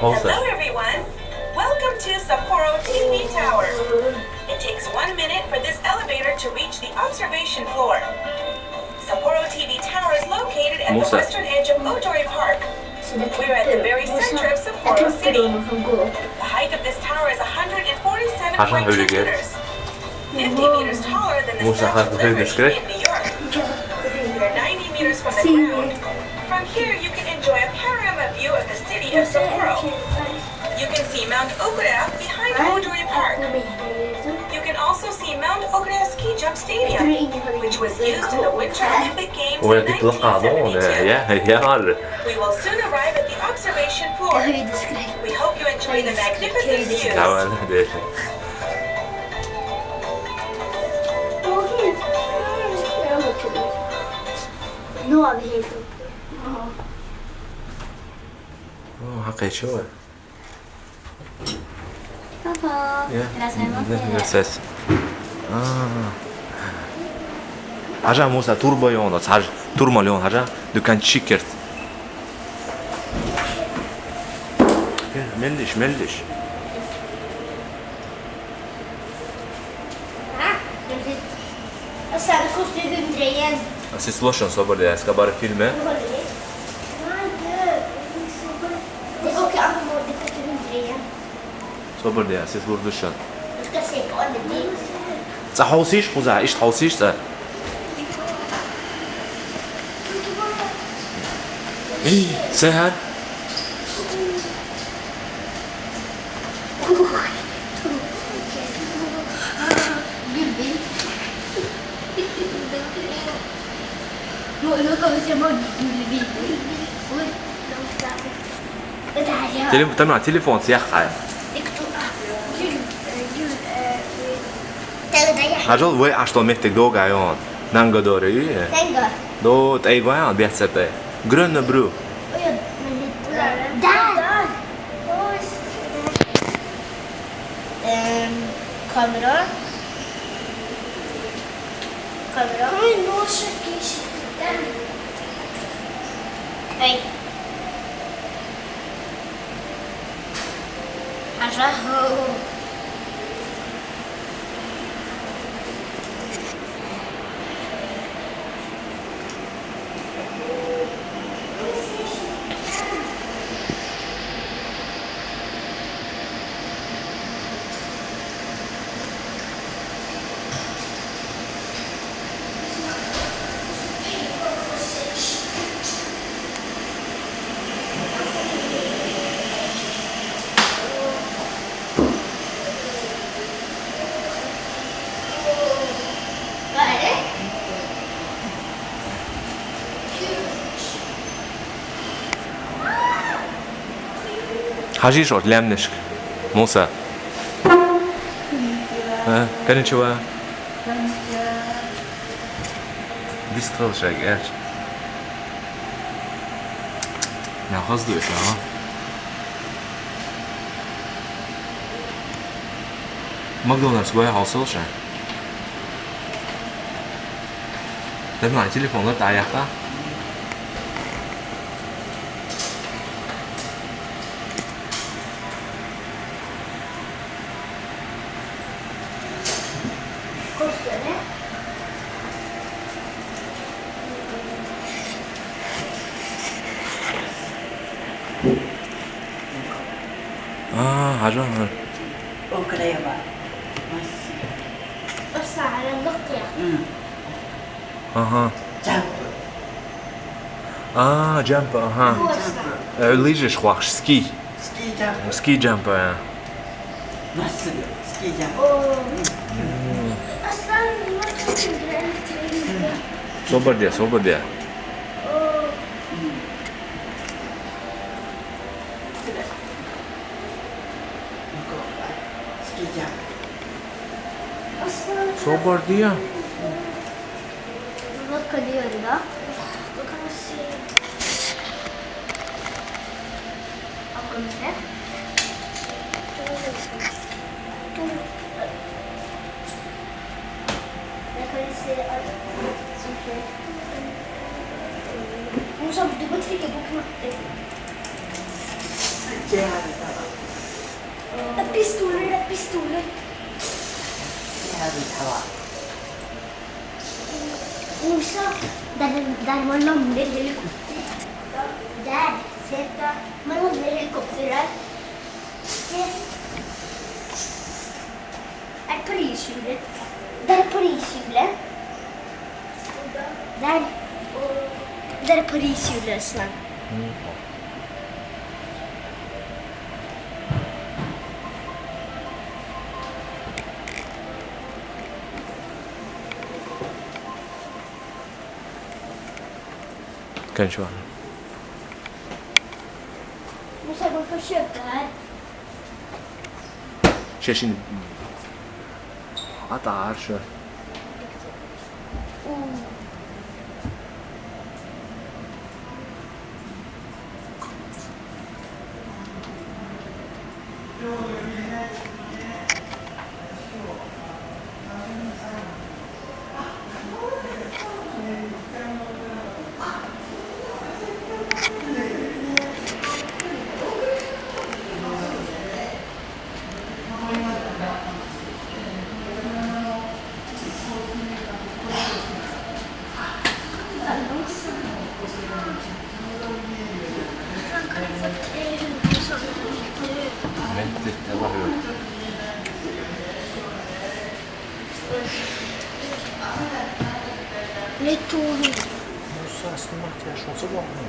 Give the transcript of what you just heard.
Pause Hello that. everyone! Welcome to Sapporo TV Tower. It takes 1 minute for this elevator to reach the observation floor. Sapporo TV Tower is located at the Musa. western edge of Odori Park. We're at the very center of Sapporo City. The height of this tower is 147.2 meters. 50 meters taller than the Musa Statue gaat of heel Liberty discreet. in New York. We're 90 meters from the ground. From here, you can enjoy a panorama view of the city of Sapporo. You can see Mount Okura behind Odori Park. You can also see Mount Okura Ski Jump Stadium, which was used in the Winter Olympic Games in وين تتوقع ضوء 1972. يا هار. We will soon arrive at the observation floor. We hope you enjoy the magnificent views. تعال ليش. حقي شو؟ Ses. حاجة موسى توربيون حاجة تورماليون حاجة دكان شيكرت. ملش. Sen kostar 100 igen. Alltså slåssan så var det jag ska bara filma. Det åker an på det kostar 100 igen. Så var det jag ses vart duschen. Du ska se på alla ting. تحوسيش خوزا ايش تحوسيش ده ايه سهل Gulbil. Nu kommer se många gulbil. Oj, långt där. Det här är... تمنع تليفون سياح حاجة وين عشتون مهتك دوغا يون نانجا دوري Tänker. دو تأيغو يون بيحسد grön bro Där! Kamera. Oj, nu söker jag. Hej. Alltså. Vad är det? حاجي شو لامنشك موسى ها كان شو بيستغل شيء ايش يا قصدي ايش ها ماكدونالدز باي حاصل شيء تمنع التليفون ده بتاع يحتى Kostar det? حاجة Okura Östra Nokia. اها jump. جامب اها ليجي شخواخش سكي Ski jump. سكي جامب まっすぐスキージャンプ。 Aslan Nokia. صوبر دي صوبر دي Vad kan du göra då? Då kan man se... Vad kan du se? Jag kan se allt som sker. Nu så du bara trycka på knappen. Pistoler, pistoler. Musa, där var landade helikopter. Där, se där. Man landade helikopterer. Se. Är polishjulet. Där är polishjulet. Där. Där är polishjulet slang. Kanskje var Musa, gå på köket här. det. Ser sin... At det er så... Vent litt, jeg bare hører. Litt 200. Musa, snart jeg er sånn så bra nå.